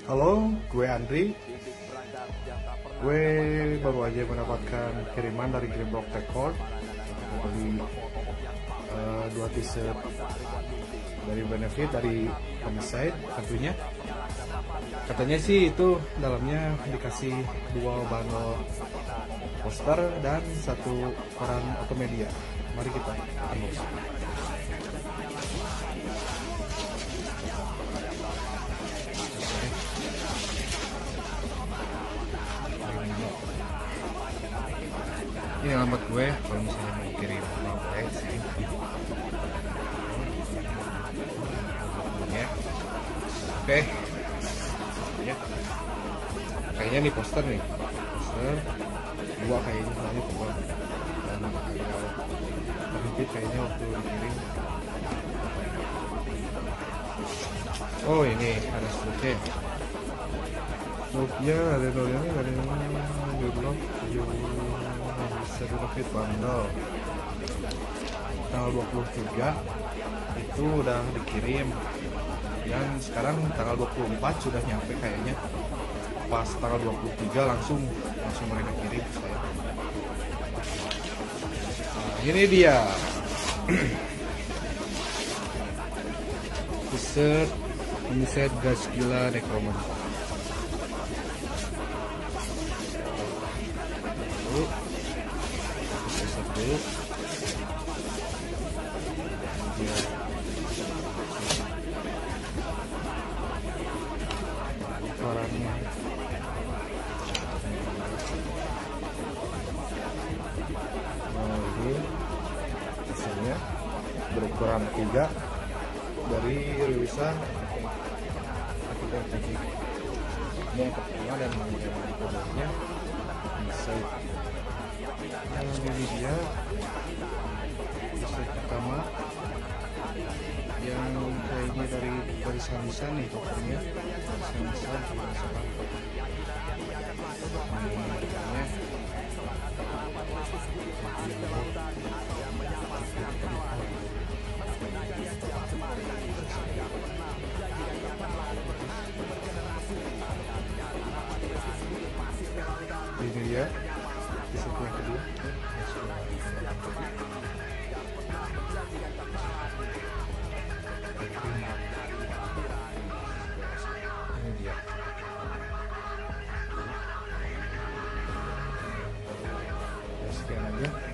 Halo, gue Andri. Gue baru aja mendapatkan kiriman dari Greenbrook Record dari dua t-shirt dari Benefit dari Homicide tentunya. Katanya sih itu dalamnya dikasih dua bundle poster dan satu koran Otomedia. Mari kita unboxing. Ini alamat gue kalau misalnya mau kirim boleh sini ya. Oke ya, kayaknya nih poster dua kayaknya soalnya tebal dan agak terhimpit kayaknya waktu dikirim. Oh ini ada struknya ada nulisnya dari Greenbrook bisa Benefit bundle tanggal 23 itu udah dikirim dan sekarang tanggal 24 sudah nyampe kayaknya. Pas tanggal 23 langsung mereka kirim ke saya. Nah, ini dia t-shirt Homicide Gas Gila Necromancer. Dulu ya. Korannya ini hasilnya berukuran 3 dari rilisan ini yang pertama dan yang kedua bisa ini dia t-shirt pertama yang kayaknya dari tulisan nih tokonya tulisan ini dia t-shirt yang kedua. Ini dia. Sekian aja.